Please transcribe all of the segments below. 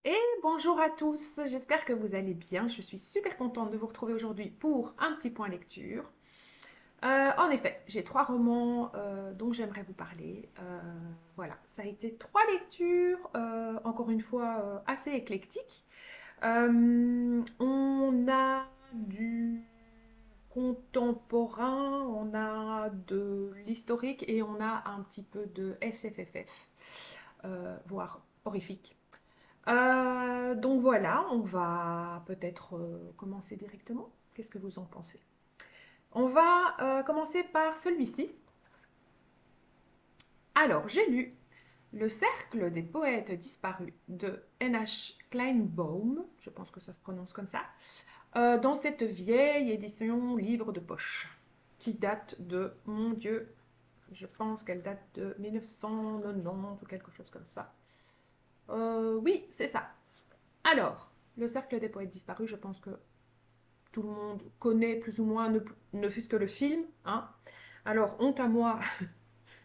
Et bonjour à tous, j'espère que vous allez bien. Je suis super contente de vous retrouver aujourd'hui pour un petit point lecture. En effet, j'ai trois romans dont j'aimerais vous parler. Voilà, ça a été trois lectures, encore une fois assez éclectiques. On a du contemporain, on a de l'historique et on a un petit peu de SFFF, voire horrifique. Donc voilà, on va peut-être commencer directement. Qu'est-ce que vous en pensez? On va commencer par celui-ci. Alors, j'ai lu Le Cercle des poètes disparus de N.H. Kleinbaum, je pense que ça se prononce comme ça, dans cette vieille édition livre de poche, qui date de, mon Dieu, je pense qu'elle date de 1990 ou quelque chose comme ça. Oui, c'est ça. Alors, Le Cercle des poètes disparus, je pense que tout le monde connaît plus ou moins, ne fût-ce que le film. Hein. Alors, honte à moi,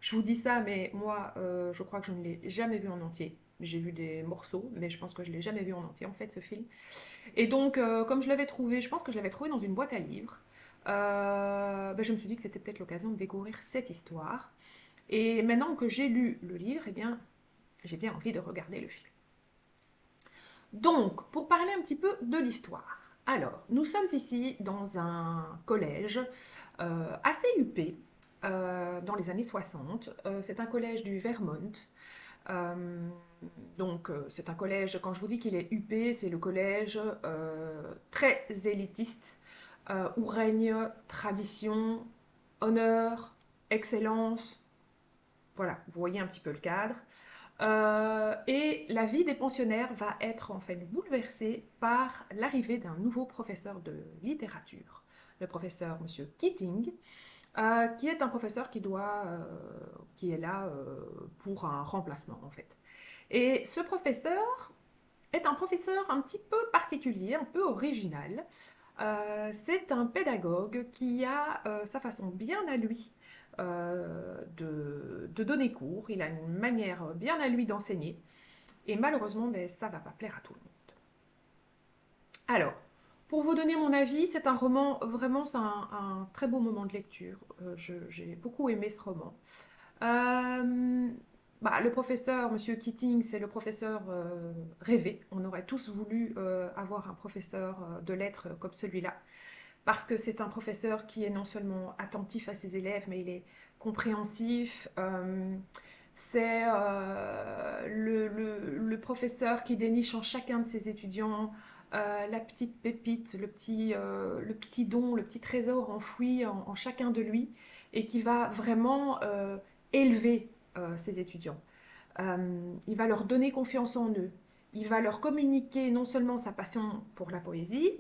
je vous dis ça, mais moi, je crois que je ne l'ai jamais vu en entier. J'ai vu des morceaux, mais je pense que je ne l'ai jamais vu en entier, en fait, ce film. Et donc, comme je l'avais trouvé, je pense que je l'avais trouvé dans une boîte à livres, ben, je me suis dit que c'était peut-être l'occasion de découvrir cette histoire. Et maintenant que j'ai lu le livre, eh bien, j'ai bien envie de regarder le film. Donc, pour parler un petit peu de l'histoire. Alors, nous sommes ici dans un collège assez huppé dans les années 60. C'est un collège du Vermont. Euh, c'est un collège, quand je vous dis qu'il est huppé, c'est le collège très élitiste où règne tradition, honneur, excellence. Voilà, vous voyez un petit peu le cadre. Et la vie des pensionnaires va être en fait bouleversée par l'arrivée d'un nouveau professeur de littérature, le professeur Monsieur Keating, qui est un professeur qui est là pour un remplacement en fait. Et ce professeur est un professeur un petit peu particulier, un peu original. C'est un pédagogue qui a sa façon bien à lui de donner cours. Il a une manière bien à lui d'enseigner. Et malheureusement, ben, ça ne va pas plaire à tout le monde. Alors, pour vous donner mon avis, c'est un roman, vraiment, c'est un très beau moment de lecture. J'ai beaucoup aimé ce roman. Euh, le professeur, Monsieur Keating, c'est le professeur rêvé. On aurait tous voulu avoir un professeur de lettres comme celui-là, parce que c'est un professeur qui est non seulement attentif à ses élèves, mais il est compréhensif. C'est le professeur qui déniche en chacun de ses étudiants la petite pépite, le petit don, le petit trésor enfoui en chacun de lui et qui va vraiment élever ses étudiants. Il va leur donner confiance en eux. Il va leur communiquer non seulement sa passion pour la poésie,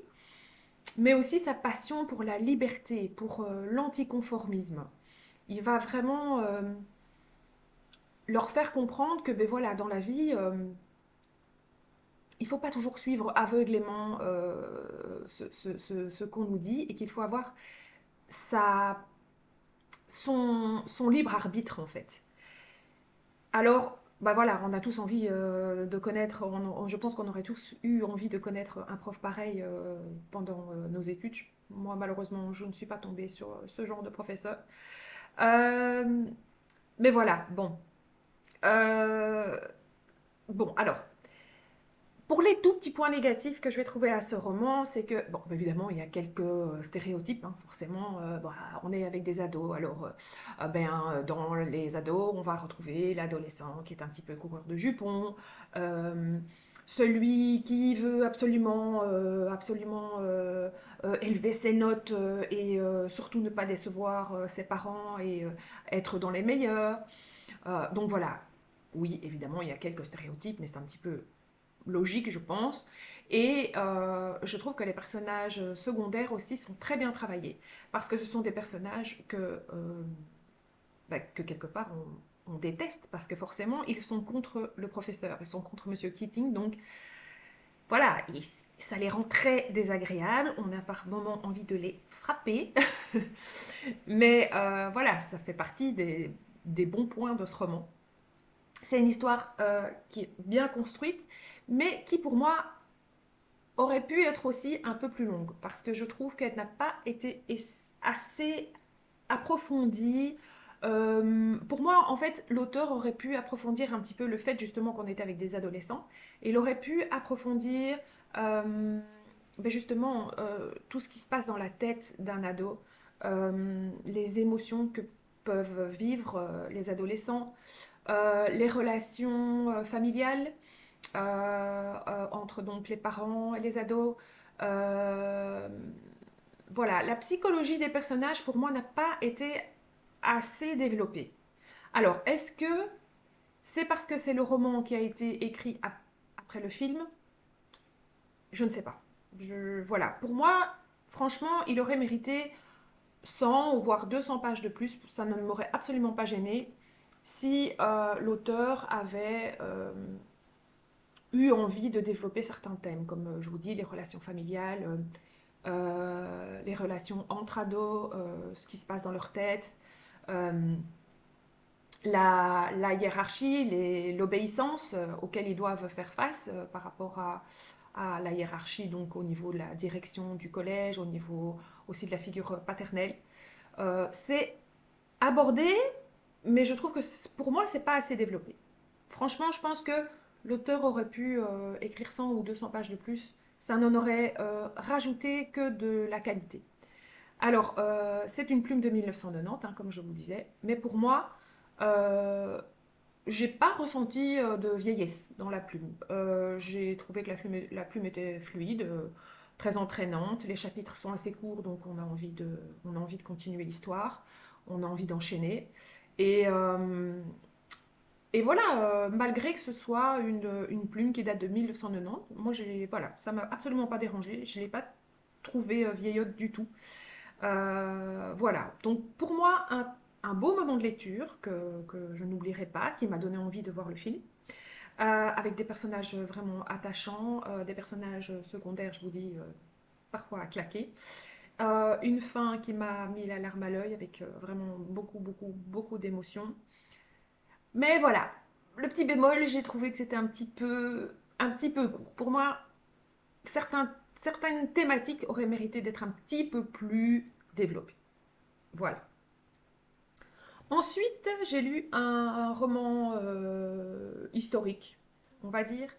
mais aussi sa passion pour la liberté, pour l'anticonformisme. Il va vraiment leur faire comprendre que ben voilà, dans la vie, il ne faut pas toujours suivre aveuglément ce qu'on nous dit et qu'il faut avoir sa, son libre arbitre en fait. Alors, bah voilà, on a tous envie de connaître, je pense qu'on aurait tous eu envie de connaître un prof pareil pendant nos études. Moi, malheureusement, je ne suis pas tombée sur ce genre de professeur. Euh, mais voilà, bon. Euh, bon, alors, pour les tout petits points négatifs que je vais trouver à ce roman, c'est que, bon, évidemment, il y a quelques stéréotypes, hein, forcément. On est avec des ados, alors, dans les ados, on va retrouver l'adolescent qui est un petit peu coureur de jupons, euh, celui qui veut absolument élever ses notes et surtout ne pas décevoir ses parents et être dans les meilleurs. Donc voilà, oui, évidemment, il y a quelques stéréotypes, mais c'est un petit peu logique, je pense. Et je trouve que les personnages secondaires aussi sont très bien travaillés, parce que ce sont des personnages que quelque part on déteste, parce que forcément ils sont contre le professeur, ils sont contre Monsieur Keating, donc voilà, ça les rend très désagréables, on a par moments envie de les frapper, mais voilà, ça fait partie des bons points de ce roman. C'est une histoire qui est bien construite, mais qui pour moi aurait pu être aussi un peu plus longue, parce que je trouve qu'elle n'a pas été assez approfondie. Pour moi, en fait, l'auteur aurait pu approfondir un petit peu le fait justement qu'on était avec des adolescents. Et il aurait pu approfondir ben justement tout ce qui se passe dans la tête d'un ado, les émotions que peuvent vivre les adolescents, les relations familiales entre donc les parents et les ados. Euh, voilà, la psychologie des personnages pour moi n'a pas été assez développée. Alors, est-ce que c'est parce que c'est le roman qui a été écrit après le film? Je ne sais pas. Voilà, pour moi, franchement, il aurait mérité 100 ou voire 200 pages de plus. Ça ne m'aurait absolument pas gêné si l'auteur avait eu envie de développer certains thèmes, comme je vous dis, les relations familiales, les relations entre ados, ce qui se passe dans leur tête, euh, la hiérarchie, l'obéissance auxquelles ils doivent faire face par rapport à la hiérarchie, donc au niveau de la direction du collège, au niveau aussi de la figure paternelle. C'est abordé, mais je trouve que pour moi, c'est pas assez développé. Franchement, je pense que l'auteur aurait pu écrire 100 ou 200 pages de plus. Ça n'en aurait rajouté que de la qualité. Alors, c'est une plume de 1990, hein, comme je vous disais, mais pour moi, euh, j'ai pas ressenti de vieillesse dans la plume. J'ai trouvé que la plume était fluide, très entraînante. Les chapitres sont assez courts, donc on a envie de continuer l'histoire, on a envie d'enchaîner. Et, euh, et voilà, malgré que ce soit une plume qui date de 1990, moi, voilà, ça m'a absolument pas dérangé. Je ne l'ai pas trouvé vieillotte du tout. Voilà, donc pour moi, un beau moment de lecture que je n'oublierai pas, qui m'a donné envie de voir le film, avec des personnages vraiment attachants, des personnages secondaires, je vous dis, parfois à claquer. Une fin qui m'a mis la larme à l'œil avec vraiment beaucoup, beaucoup, beaucoup d'émotions. Mais voilà, le petit bémol, j'ai trouvé que c'était un petit peu court. Pour moi, certaines thématiques auraient mérité d'être un petit peu plus développées. Voilà. Ensuite, j'ai lu un roman historique, on va dire,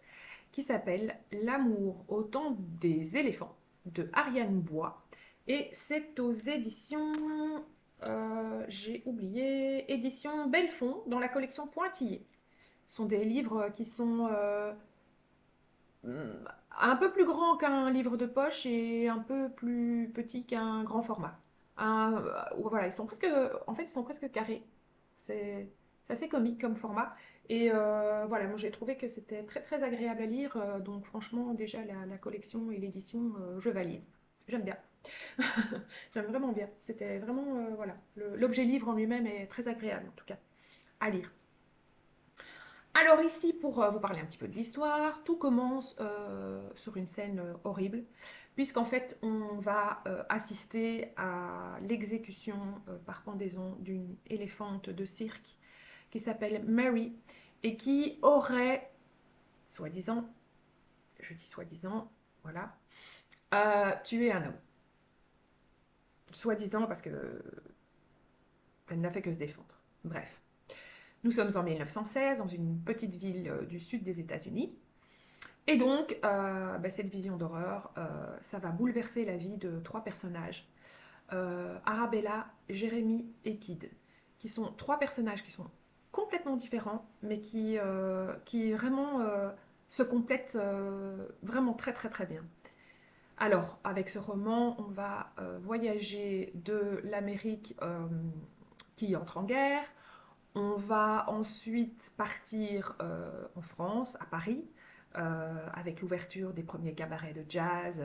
qui s'appelle L'amour au temps des éléphants de Ariane Bois. Et c'est aux éditions, j'ai oublié, éditions Bellefond dans la collection Pointillé. Ce sont des livres qui sont un peu plus grands qu'un livre de poche et un peu plus petits qu'un grand format. Voilà, en fait, ils sont presque carrés. C'est assez comique comme format. Et voilà, moi j'ai trouvé que c'était très très agréable à lire. Donc franchement, déjà la collection et l'édition, je valide. J'aime bien. J'aime vraiment bien. C'était vraiment, voilà, l'objet livre en lui-même est très agréable en tout cas à lire. Alors ici, pour vous parler un petit peu de l'histoire, tout commence sur une scène horrible, puisqu'en fait, on va assister à l'exécution par pendaison d'une éléphante de cirque qui s'appelle Mary et qui aurait, soi-disant, je dis soi-disant, voilà, tué un homme. Soi-disant parce que elle n'a fait que se défendre. Bref. Nous sommes en 1916, dans une petite ville du sud des États-Unis. Et donc, cette vision d'horreur, ça va bouleverser la vie de trois personnages, Arabella, Jérémy et Kid, qui sont trois personnages qui sont complètement différents, mais qui vraiment se complètent vraiment très très très bien. Alors, avec ce roman, on va voyager de l'Amérique qui entre en guerre. On va ensuite partir en France, à Paris, avec l'ouverture des premiers cabarets de jazz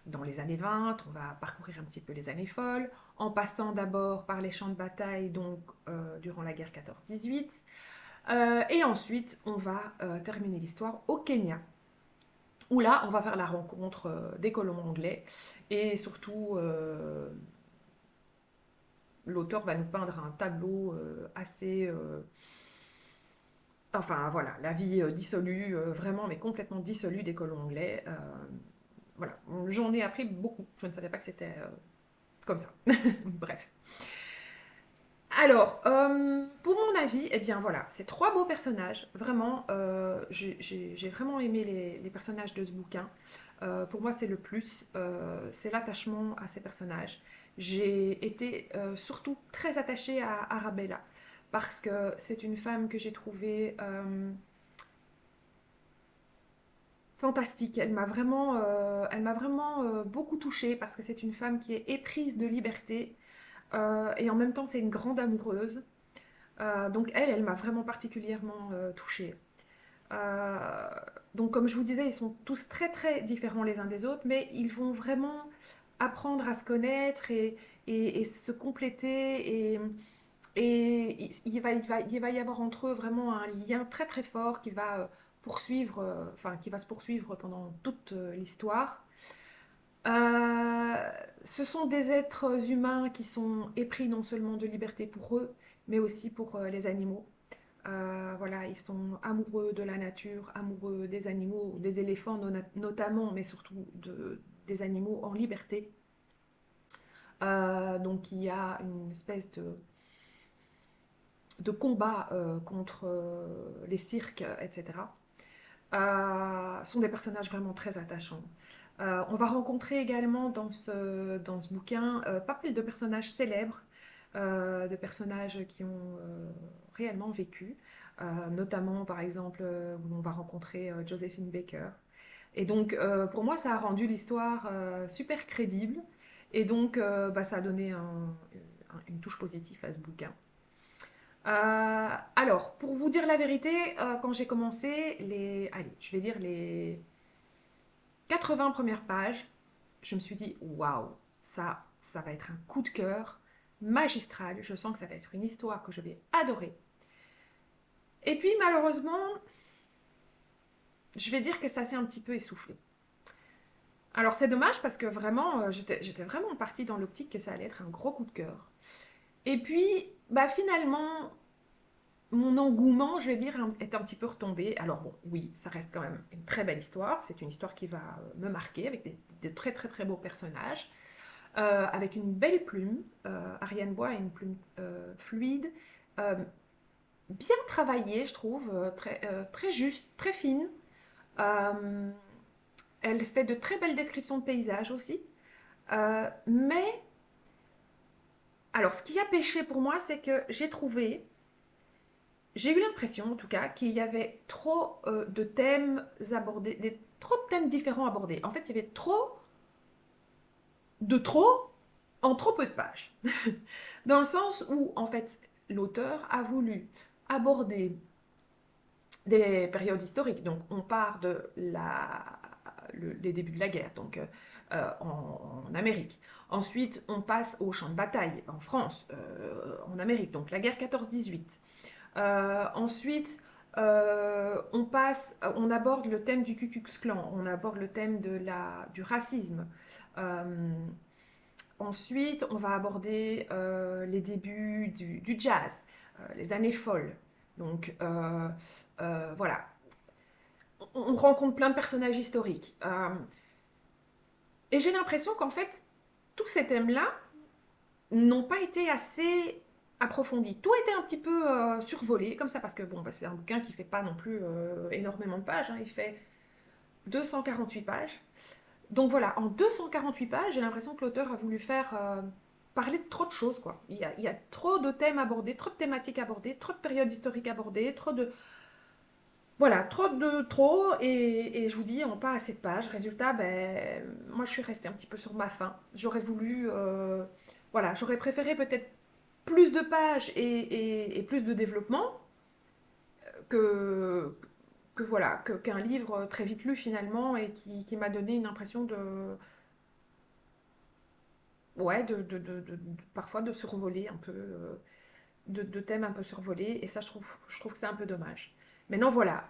dans les années 20. On va parcourir un petit peu les années folles, en passant d'abord par les champs de bataille, donc durant la guerre 14-18. Et ensuite, on va terminer l'histoire au Kenya, où là, on va faire la rencontre des colons anglais et surtout l'auteur va nous peindre un tableau assez enfin voilà, la vie dissolue, vraiment, mais complètement dissolue des colons anglais. Voilà, j'en ai appris beaucoup. Je ne savais pas que c'était comme ça. Bref. Alors, pour mon avis, eh bien voilà, c'est trois beaux personnages. Vraiment, j'ai vraiment aimé les personnages de ce bouquin. Pour moi, c'est le plus, c'est l'attachement à ces personnages. J'ai été surtout très attachée à Arabella parce que c'est une femme que j'ai trouvée fantastique. Elle m'a vraiment beaucoup touchée parce que c'est une femme qui est éprise de liberté et en même temps c'est une grande amoureuse. Donc elle m'a vraiment particulièrement touchée. Euh, donc comme je vous disais, ils sont tous très très différents les uns des autres, mais ils vont vraiment apprendre à se connaître et se compléter et il va y avoir entre eux vraiment un lien très très fort qui va poursuivre, enfin qui va se poursuivre pendant toute l'histoire. Euh, Ce sont des êtres humains qui sont épris non seulement de liberté pour eux, mais aussi pour les animaux. Voilà, ils sont amoureux de la nature, amoureux des animaux, des éléphants notamment, mais surtout des animaux en liberté. Donc il y a une espèce de combat contre les cirques, etc. Sont des personnages vraiment très attachants. On va rencontrer également dans ce bouquin pas mal de personnages célèbres, de personnages qui ont réellement vécu, notamment par exemple où on va rencontrer Josephine Baker. Et donc pour moi ça a rendu l'histoire super crédible et donc bah, ça a donné une touche positive à ce bouquin. Alors, pour vous dire la vérité, quand j'ai commencé, allez, je vais dire les 80 premières pages, je me suis dit, waouh, ça va être un coup de cœur magistral. Je sens que ça va être une histoire que je vais adorer. Et puis, malheureusement, je vais dire que ça s'est un petit peu essoufflé. Alors, c'est dommage parce que vraiment, j'étais vraiment partie dans l'optique que ça allait être un gros coup de cœur. Et puis, bah finalement, mon engouement, je vais dire, est un petit peu retombé. Alors bon, oui, ça reste quand même une très belle histoire. C'est une histoire qui va me marquer avec de très très très beaux personnages, avec une belle plume. Ariane Bois a une plume fluide, euh, bien travaillée, je trouve, très juste, très fine. Euh, Elle fait de très belles descriptions de paysages aussi. Mais, alors, ce qui a pêché pour moi, c'est que j'ai eu l'impression, en tout cas, qu'il y avait trop de thèmes abordés, trop de thèmes différents abordés. En fait, il y avait trop en trop peu de pages. Dans le sens où, en fait, l'auteur a voulu aborder des périodes historiques. Donc, on part de les débuts de la guerre, donc en Amérique. Ensuite, on passe au champ de bataille en France, en Amérique, donc la guerre 14-18. Ensuite, on aborde le thème du Ku Klux Klan, on aborde le thème du racisme. Euh, Ensuite, on va aborder les débuts du jazz, les années folles. Donc, voilà, on rencontre plein de personnages historiques. Et j'ai l'impression qu'en fait, tous ces thèmes-là n'ont pas été assez approfondis. Tout a été un petit peu survolé, comme ça, parce que bon, bah, c'est un bouquin qui fait pas non plus énormément de pages. Hein, il fait 248 pages. Donc voilà, en 248 pages, j'ai l'impression que l'auteur a voulu faire parler de trop de choses, quoi. Il y a trop de thèmes abordés, trop de thématiques abordées, trop de périodes historiques abordées, trop de... Voilà, trop, et je vous dis, on pas assez de pages. Résultat, ben, moi je suis restée un petit peu sur ma faim. J'aurais voulu... voilà, j'aurais préféré peut-être plus de pages et plus de développement que, qu'un livre très vite lu finalement et qui m'a donné une impression ouais, parfois de survoler un peu, de thèmes un peu survolés, et ça je trouve que c'est un peu dommage. Maintenant voilà,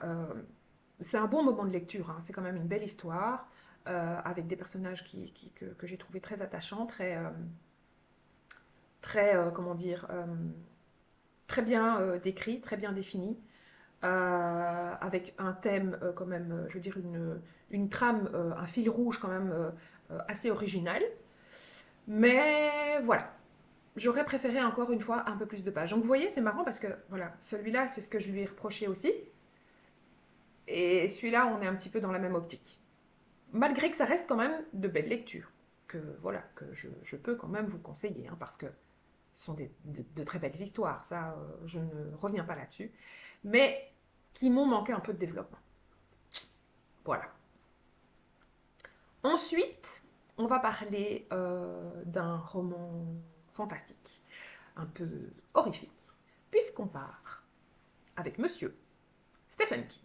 c'est un bon moment de lecture, hein. C'est quand même une belle histoire, avec des personnages que j'ai trouvé très attachants, très comment dire, très bien décrits, très bien définis. avec un thème quand même, je veux dire une trame, un fil rouge quand même assez original. Mais voilà, j'aurais préféré encore une fois un peu plus de pages. Donc vous voyez, c'est marrant parce que voilà, celui-là, c'est ce que je lui ai reproché aussi. Et celui-là, on est un petit peu dans la même optique. Malgré que ça reste quand même de belles lectures. Que voilà, que je peux quand même vous conseiller, hein, parce que ce sont de très belles histoires, ça, je ne reviens pas là-dessus. Mais qui m'ont manqué un peu de développement. Voilà. Ensuite, on va parler d'un roman fantastique, un peu horrifique, puisqu'on part avec Monsieur Stephen King.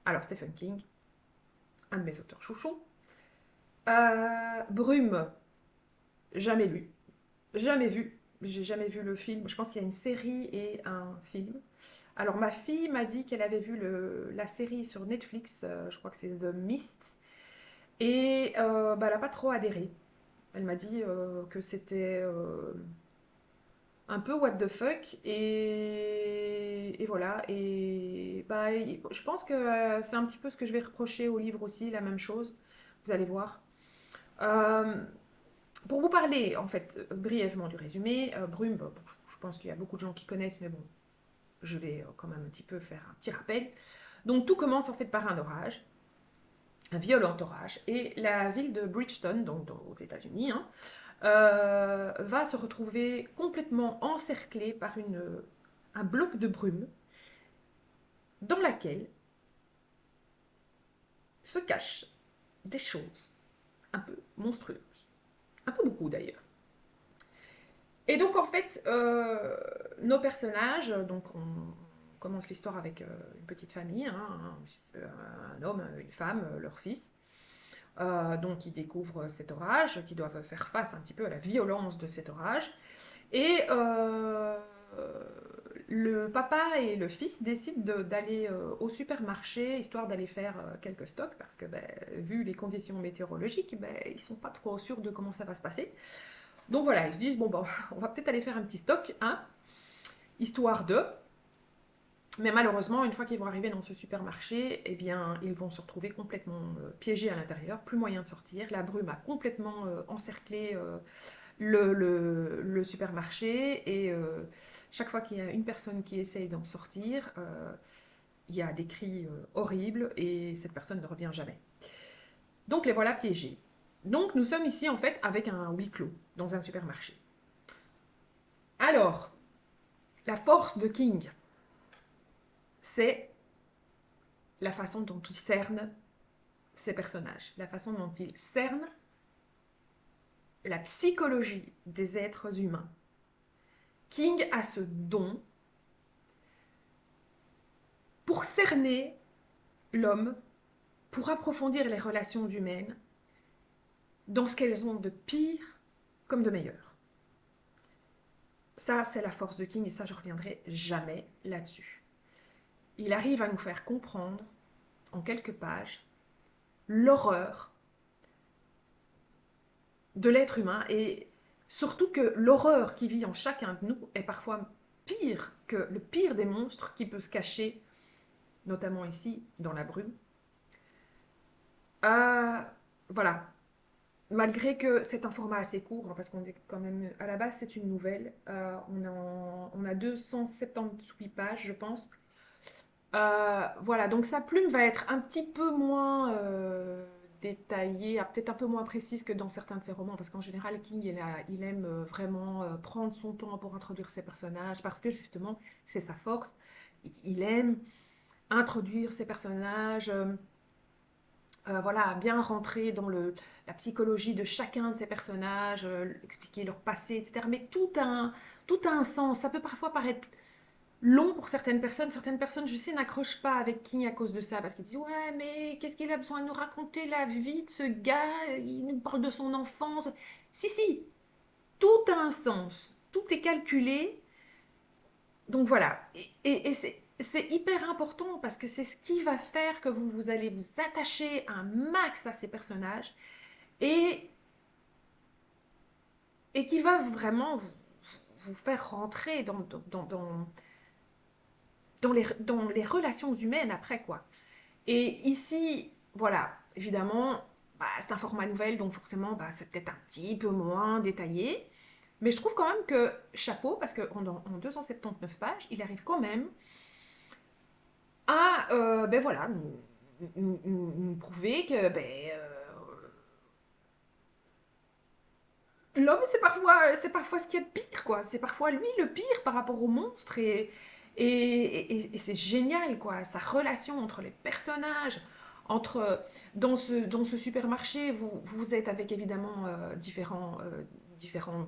Alors, Stephen King, un de mes auteurs chouchous. Brume, jamais lu, jamais vu. J'ai jamais vu le film. Je pense qu'il y a une série et un film. Alors, ma fille m'a dit qu'elle avait vu la série sur Netflix, je crois que c'est The Mist, et bah, elle n'a pas trop adhéré. Elle m'a dit que c'était un peu what the fuck, et voilà. Et bah, je pense que c'est un petit peu ce que je vais reprocher au livre aussi, la même chose. Vous allez voir. Euh, pour vous parler, en fait, brièvement du résumé, Brume, bon, je pense qu'il y a beaucoup de gens qui connaissent, mais bon, je vais quand même un petit peu faire un petit rappel. Donc tout commence en fait par un orage, un violent orage, et la ville de Bridgeton, donc aux États-Unis, hein, va se retrouver complètement encerclée par un bloc de brume dans laquelle se cachent des choses un peu monstrueuses, un peu beaucoup d'ailleurs. Et donc en fait, nos personnages, donc on commence l'histoire avec une petite famille, hein, un homme, une femme, leur fils. Donc ils découvrent cet orage, qui doivent faire face un petit peu à la violence de cet orage. Et le papa et le fils décident d'aller au supermarché, histoire d'aller faire quelques stocks, parce que ben, vu les conditions météorologiques, ben, ils ne sont pas trop sûrs de comment ça va se passer. Donc voilà, ils se disent, bon, ben, on va peut-être aller faire un petit stock, hein, histoire de... Mais malheureusement, une fois qu'ils vont arriver dans ce supermarché, eh bien, ils vont se retrouver complètement piégés à l'intérieur, plus moyen de sortir. La brume a complètement encerclé le supermarché, et chaque fois qu'il y a une personne qui essaye d'en sortir, il y a des cris horribles et cette personne ne revient jamais. Donc les voilà piégés. Donc nous sommes ici en fait avec un huis clos dans un supermarché. Alors, la force de King, c'est la façon dont il cerne ses personnages, la façon dont il cerne la psychologie des êtres humains. King a ce don pour cerner l'homme, pour approfondir les relations humaines dans ce qu'elles ont de pire comme de meilleur. Ça, c'est la force de King, et ça, je reviendrai jamais là-dessus. Il arrive à nous faire comprendre, en quelques pages, l'horreur de l'être humain, et surtout que l'horreur qui vit en chacun de nous est parfois pire que le pire des monstres qui peut se cacher, notamment ici, dans la brume. Voilà. Malgré que c'est un format assez court, parce qu'on est quand même... À la base, c'est une nouvelle. On a 278 pages, je pense. Voilà, donc sa plume va être un petit peu moins détaillée, peut-être un peu moins précise que dans certains de ses romans, parce qu'en général, King, il aime vraiment prendre son temps pour introduire ses personnages, parce que justement, c'est sa force. Il aime introduire ses personnages, voilà, bien rentrer dans la psychologie de chacun de ces personnages, expliquer leur passé, etc. Mais tout a un sens. Ça peut parfois paraître long pour certaines personnes. Certaines personnes, je sais, n'accrochent pas avec King à cause de ça, parce qu'ils disent ouais, mais qu'est-ce qu'il a besoin de nous raconter la vie de ce gars? Il nous parle de son enfance. Si, si, tout a un sens. Tout est calculé. Donc voilà. Et c'est hyper important, parce que c'est ce qui va faire que vous allez vous attacher un max à ces personnages, et qui va vraiment vous faire rentrer dans dans les relations humaines après, quoi. Et ici, voilà, évidemment, bah, c'est un format nouvelle, donc forcément, bah, c'est peut-être un petit peu moins détaillé. Mais je trouve quand même que chapeau, parce qu'en 279 pages, il arrive quand même à ben voilà, nous prouver que l'homme, c'est parfois ce qu'il y a de pire, quoi. C'est parfois lui le pire par rapport au monstre. Et c'est génial, quoi. Sa relation entre les personnages, entre, dans ce supermarché, vous êtes avec évidemment différents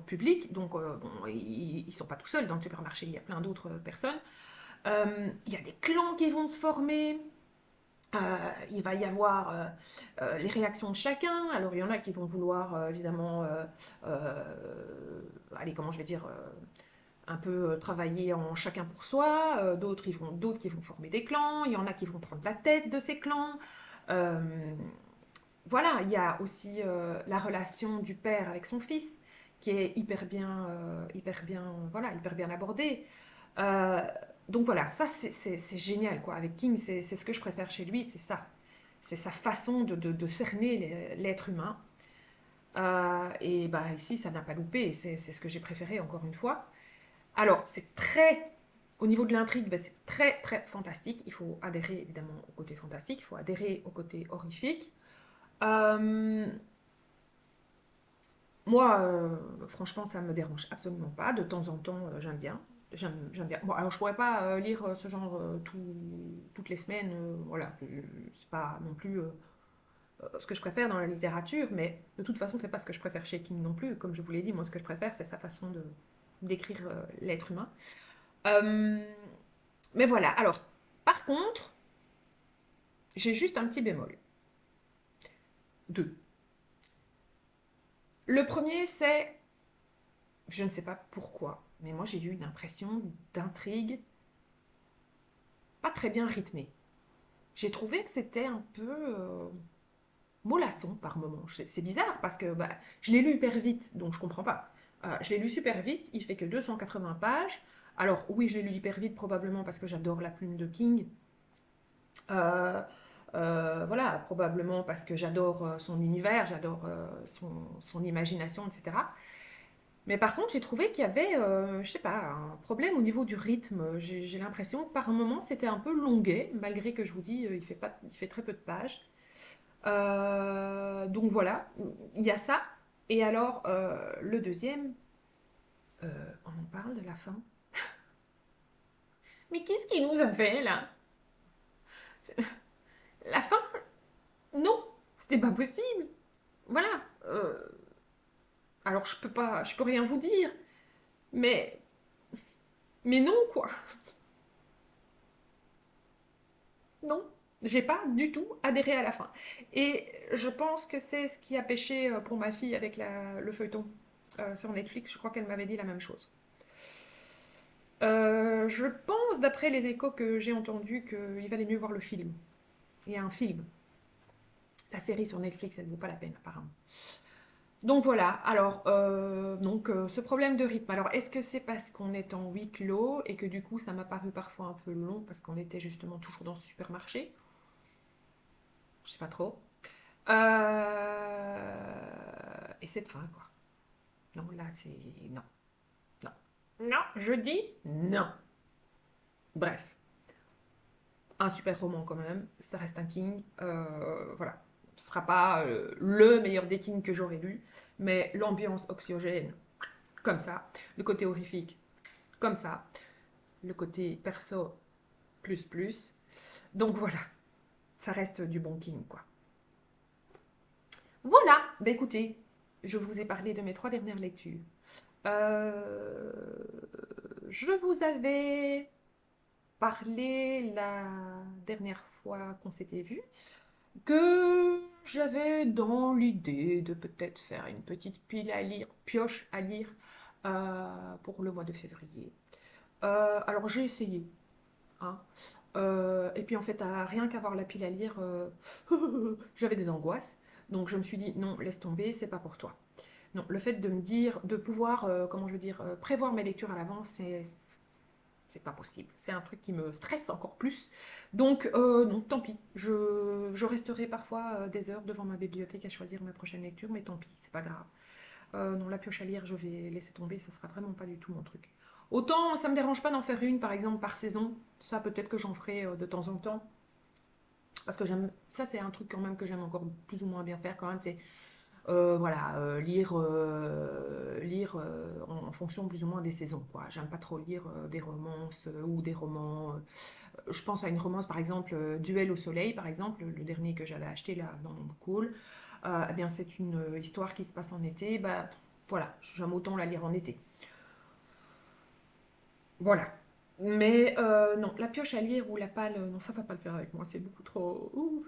publics. Donc, bon, ils ne sont pas tout seuls dans le supermarché, il y a plein d'autres personnes. Il y a des clans qui vont se former. Il va y avoir les réactions de chacun. Alors, il y en a qui vont vouloir, évidemment, allez, comment je vais dire, un peu travailler en chacun pour soi. D'autres qui vont former des clans. Il y en a qui vont prendre la tête de ces clans. Euh, voilà, il y a aussi la relation du père avec son fils, qui est hyper bien abordée. Euh, donc voilà, ça c'est génial quoi. Avec King, c'est ce que je préfère chez lui, c'est ça. C'est sa façon de cerner l'être humain. Et bah ici, ça n'a pas loupé, et c'est ce que j'ai préféré encore une fois. Alors, au niveau de l'intrigue, bah, c'est très très fantastique. Il faut adhérer évidemment au côté fantastique, il faut adhérer au côté horrifique. Euh, Moi, franchement, ça me dérange absolument pas. De temps en temps, j'aime bien. J'aime bien. Bon, alors je pourrais pas lire ce genre toutes les semaines. Voilà, c'est pas non plus ce que je préfère dans la littérature, mais de toute façon, c'est pas ce que je préfère chez King non plus. Comme je vous l'ai dit, moi, ce que je préfère, c'est sa façon de d'écrire l'être humain. Euh, mais voilà. Alors, par contre, j'ai juste un petit bémol. Deux. Le premier, c'est, je ne sais pas pourquoi, mais moi j'ai eu une impression d'intrigue pas très bien rythmée. J'ai trouvé que c'était un peu mollasson par moments. C'est bizarre parce que bah, je l'ai lu hyper vite, donc je comprends pas. Je l'ai lu super vite, il fait que 280 pages. Alors oui, je l'ai lu hyper vite probablement parce que j'adore la plume de King. Euh, voilà, probablement parce que j'adore son univers, j'adore son imagination, etc. Mais par contre, j'ai trouvé qu'il y avait, je sais pas, un problème au niveau du rythme. J'ai l'impression que par un moment, c'était un peu longuet, malgré que je vous dis, il fait très peu de pages. Donc voilà, il y a ça. Et alors, le deuxième, on en parle de la fin. Mais qu'est-ce qu'il nous a fait là? La fin? Non, c'était pas possible. Voilà. Euh, alors je peux rien vous dire, mais mais non quoi. Non, j'ai pas du tout adhéré à la fin. Et je pense que c'est ce qui a pêché pour ma fille avec le feuilleton sur Netflix. Je crois qu'elle m'avait dit la même chose. Je pense, d'après les échos que j'ai entendus, qu'il valait mieux voir le film. Il y a un film. La série sur Netflix, elle ne vaut pas la peine, apparemment. Donc voilà, alors, ce problème de rythme. Alors, est-ce que c'est parce qu'on est en huis clos et que du coup, ça m'a paru parfois un peu long parce qu'on était justement toujours dans ce supermarché? Je sais pas trop. Et cette fin, quoi. Non, là, c'est... Non, non. Non, je dis non. Bref, un super roman quand même, ça reste un King. Voilà, ce sera pas le meilleur des Kings que j'aurais lu, mais l'ambiance oxygène, comme ça. Le côté horrifique, comme ça. Le côté perso, plus plus. Donc voilà, ça reste du bon King, quoi. Voilà, ben écoutez, je vous ai parlé de mes 3 dernières lectures. Euh, je vous avais parlé la dernière fois qu'on s'était vu que j'avais dans l'idée de peut-être faire une petite pioche à lire pour le mois de février. Alors j'ai essayé, hein. Et puis en fait, rien qu'avoir la pile à lire, j'avais des angoisses. Donc je me suis dit non, laisse tomber, c'est pas pour toi. Non, le fait de me dire, de pouvoir, comment je veux dire, prévoir mes lectures à l'avance, c'est pas possible. C'est un truc qui me stresse encore plus. Donc, non, tant pis. Je resterai parfois des heures devant ma bibliothèque à choisir ma prochaine lecture, mais tant pis, c'est pas grave. Non, la pioche à lire, je vais laisser tomber, ça sera vraiment pas du tout mon truc. Autant, ça me dérange pas d'en faire une, par exemple, par saison. Ça, peut-être que j'en ferai de temps en temps. Parce que j'aime, ça, c'est un truc quand même que j'aime encore plus ou moins bien faire quand même, c'est voilà, lire en fonction plus ou moins des saisons, quoi. J'aime pas trop lire des romances ou des romans. Je pense à une romance, par exemple, Duel au soleil, par exemple, le dernier que j'avais acheté là dans mon book haul. Eh bien, c'est une histoire qui se passe en été. Bah, voilà, j'aime autant la lire en été. Voilà. Mais non, la pioche à lire ou la pâle, non, ça va pas le faire avec moi. C'est beaucoup trop. Ouf.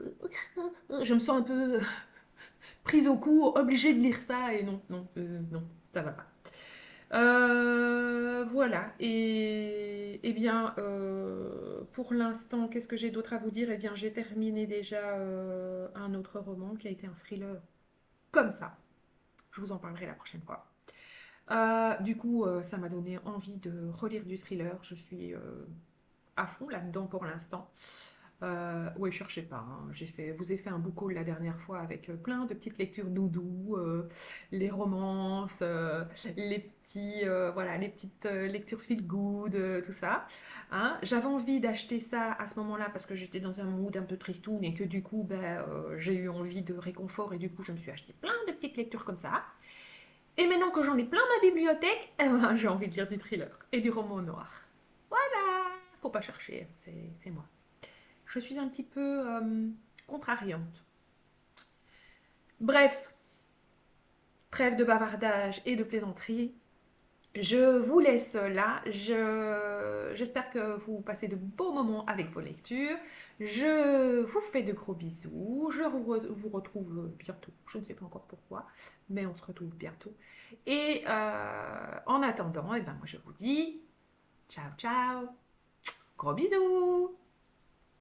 Je me sens un peu prise au cou, obligée de lire ça, et non, non, non, ça va pas. Voilà, et bien, pour l'instant, qu'est-ce que j'ai d'autre à vous dire? Eh bien, j'ai terminé déjà un autre roman qui a été un thriller comme ça. Je vous en parlerai la prochaine fois. Du coup, ça m'a donné envie de relire du thriller. Je suis à fond là-dedans pour l'instant. Oui, cherchez pas, hein. Vous ai fait un book haul la dernière fois avec plein de petites lectures doudou, les romances, voilà, les petites lectures feel good, tout ça. Hein. J'avais envie d'acheter ça à ce moment-là parce que j'étais dans un mood un peu tristoun et que du coup, ben, j'ai eu envie de réconfort et du coup, je me suis acheté plein de petites lectures comme ça. Et maintenant que j'en ai plein ma bibliothèque, eh ben, j'ai envie de lire du thriller et du roman noir. Voilà, faut pas chercher, c'est moi. Je suis un petit peu contrariante. Bref, trêve de bavardage et de plaisanterie. Je vous laisse là. J'espère que vous passez de beaux moments avec vos lectures. Je vous fais de gros bisous. Je vous retrouve bientôt. Je ne sais pas encore pourquoi, mais on se retrouve bientôt. Et en attendant, eh ben moi je vous dis ciao ciao. Gros bisous.